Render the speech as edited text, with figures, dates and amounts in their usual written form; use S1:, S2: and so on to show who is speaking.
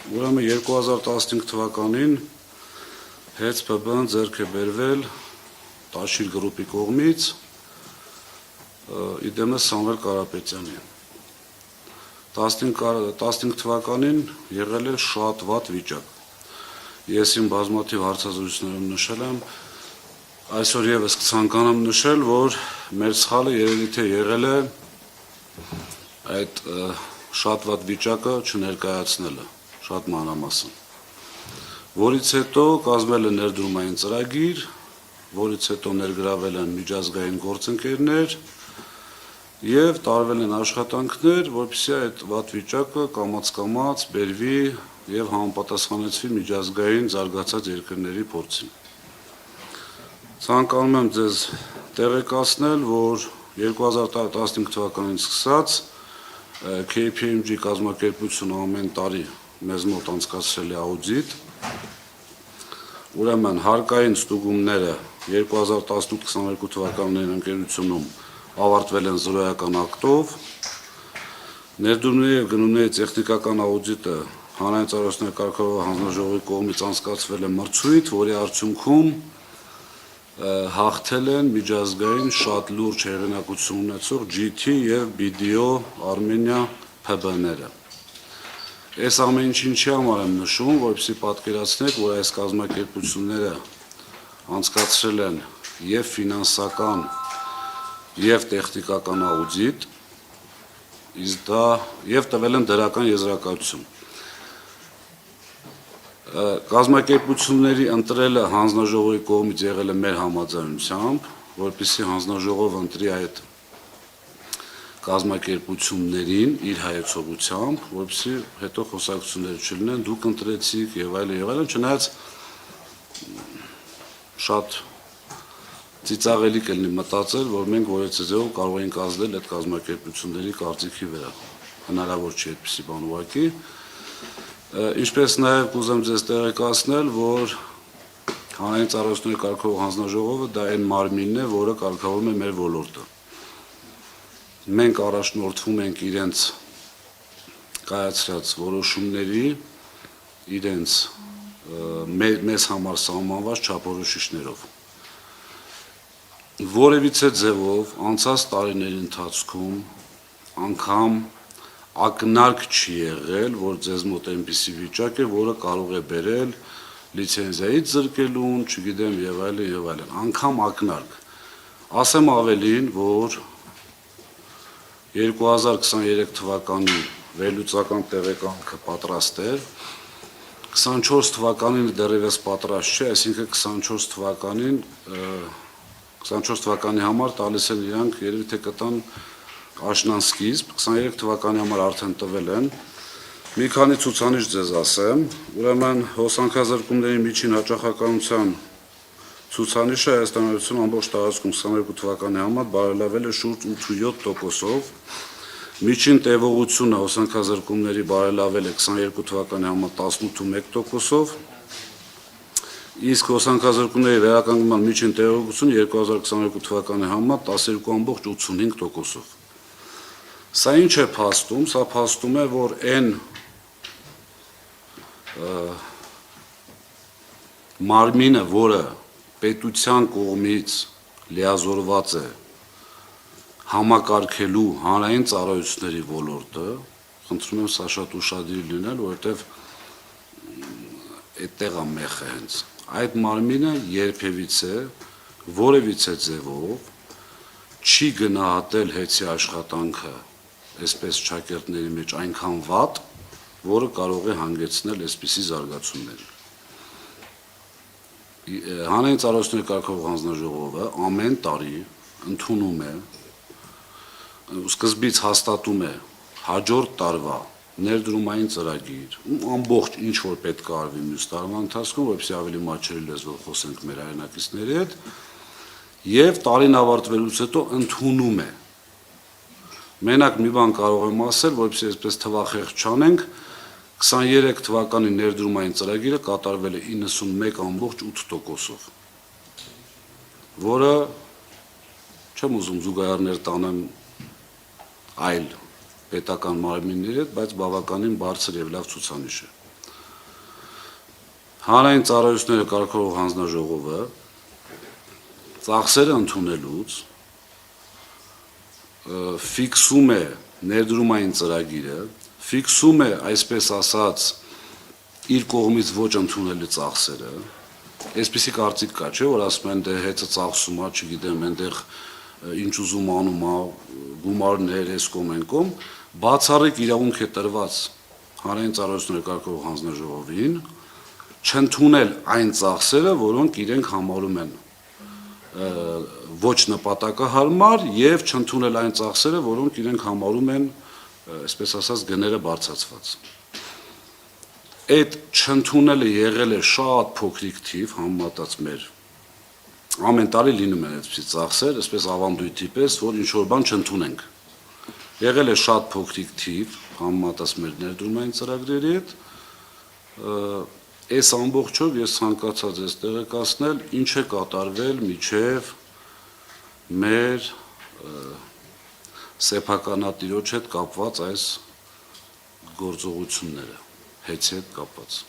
S1: Ուրեմն 2015 թվականին հենց ՓԲ-ն ձեռք է բերվել Տաշիր գրուպի կողմից իդեմս Սամվել Կարապետյանին։ 15 թվականին եղել է շատ վատ վիճակ։ Ես իմ բազմաթիվ հարցազրույցներում նշել եմ, այսօր եւս կցանկանամ նշել, որ մեր սխալը երևի թե եղել է այդ շատ վատ վիճակը չներկայացնելը, շատ մանրամասն, որից հետո կազմվել է ներդրումային ծրագիր, որից հետո ներգրավել են միջազգային գործընկերներ եւ տարվել են աշխատանքներ, որպեսզի այդ վատ վիճակը կամաց-կամաց բերվի եւ համապատասխանեցվի միջազգային զարգացած երկրների փորձին։ Ցանկանում եմ ձեզ տեղեկացնել, որ 2015 թվականից սկսած KPMG կազմակերպությունը ամեն տարի մեզ մոտ անցկացրել է աուդիտ, ուրեմն հարկային ստուգումները 2018-22 թվականներին ընկերությունում ավարտվել են զրոյական ակտով, ներդրումների եւ գնումների տեխնիկական աուդիտը հանրային ծառայությունների կարգավորող հանձնաժողովի կողմից անցկացվել է մրցույթ, որի արդյունքում հաղթել են միջազգային շատ լուրջ հեղինակություն ունեցող GT եւ BDO Armenia ՓԲ-ները։ Այս ամեն ինչի համար եմ նշում, որպեսզի պատկերացնեք, որ այս կազմակերպությունները անցկացրել են եւ ֆինանսական եւ տեխնիկական աուդիտ, իսկ դա եւ տվել են դրական եզրակացություն։ Կազմակերպությունների ընտրելը հանձնաժողովի կողմից եղել է մեր համաձայնությամբ, որպեսզի հանձնաժողովը ընտրի այդ կազմակերպություններին իր հայեցողությամբ, որպեսզի հետո խոսակցություններ չլինեն, դուք ընտրեցիք եւ այլն, չնայած շատ ծիծաղելի կլինի մտածել, որ մենք որևէ ձևով կարող ենք ազդել այդ կազմակերպությունների կարծիքի վրա։ Հնարավոր չի այդպիսի բան ուղղակի։ Ինչպես նաև կուզեմ ձեզ տեղեկացնել, որ հանրային ծառայությունների կարգավորող հանձնաժողովը դա այն մարմինն է, որը կարգավորում է մեր ոլորտը։ Մենք առաջնորդվում ենք իրենց կայացրած որոշումների, իրենց մեզ համար սահմանված չափորոշիչներով։ Որևիցե ձևով անցած տարիների ընթացքում անգամ ակնարկ չի եղել, որ ձեզ մոտ այնպիսի վիճակ է, որը կարող է բերել լիցենզիայից զրկելուն, չգիտեմ եւ այլն, անգամ ակնարկ։ Ասեմ ավելին, որ 2023 թվականի վերլուծական տեղեկանքը պատրաստ է, 24 թվականին դեռևս պատրաստ չէ, այսինքն 24 թվականի համար տալիս են իրանք երևի թե կտան աշնան սկիզբ, 23 թվականի համար արդեն տվել են։ Մի քանի ցուցանիշ ձեզ ասեմ, ուրեմն հոսանքազրկումների միջին հաճախականության ցուցանիշը Հայաստանություն ամբողջ տարածքում 22 թվականի համար բարելավել է շուրջ 8.7%-ով, միջին տևողությունը հոսանքազրկումների բարելավել է 22 թվականի համար 18.1%-ով, իսկ հոսանքազրկումների վերականգնման միջին տևողությունը 2022 թվականի համար 12.85%-ով։ Սա ինչ է փաստում, սա փաստում է, որ այն մարմինը, որը պետության կողմից լիազորված է համակարգելու հանրային ծառայությունների ոլորտը, խնդրում եմ սա շատ ուշադիր լինել, որովհետև այդտեղ է մեխը հենց, այդ մարմինը երբևիցե որևիցե ձևով չի գնահատել հետի աշխատանքը այսպես ճակերտների մեջ այնքան վատ, որը կարող է հանգեցնել այսպիսի զարգացումների։ Հանրային ծառայությունների կարգավորող հանձնաժողովը ամեն տարի ընդունում է, սկզբից հաստատում է հաջորդ տարվա ներդրումային ծրագիր, ամբողջ ինչ որ պետք է արվի մյուս տարվա ընթացքում, որպեսզի ավելի մատչելի լեզվով խոսենք մեր հայրենակիցների հետ, եւ տարին ավարտվելուց հետո ընդունում է։ Մենակ մի բան կարող եմ ասել, որպեսզի այսպես թվախեղճ չանենք, 23 թվականի ներդրումային ծրագիրը կատարվել է 91.8%-ով, որը չեմ ուզում զուգահեռներ տանեմ այլ պետական մարմինների հետ, բայց բավականին բարձր եւ լավ ցուցանիշ է։ հանրային ծառայությունները կարգավորող հանձնաժողովը ծախսերը ընդունելուց ֆիքսում է ներդրումային ծրագիրը, ֆիքսում է, այսպես ասած, իր կողմից ոչ ընդունելի ծախսերը, այսպիսի կարծիք կա, չէ, որ ասում են դե հետը ծախսում է, չգիտեմ, այնտեղ ինչ ուզում անում է, գումարներ, այս կողմ են կողմ, բացառիկ իրավունք է տրված հանրային ծառայությունները կարգավորող հանձնաժողովին չընդունել այն ծախսերը, որոնք իրենք համարում են ոչ նպատակահարմար եւ չընդունել այն ծախսերը, որոնք իրենք համարում են, այսպես ասած, գները բարձրացված։ Այդ չընդունելը եղել է շատ փոքրիկ թիվ, համեմատած մեր ամեն տարի լինում են այդպիսի ծախսեր, այսպես ավանդույթի պես, որ ինչ որ բան չընդունենք։ Եղել է շատ փոքրիկ թիվ, համեմատած մեր ներդրումային ծրագրերի հետ, այս ամբողջով ես ցանկացա ձեզ տեղեկացնել, ինչ է կատարվել մինչև մեր սեփականատիրոջ հետ կապված այս գործողությունները, հետ կապված։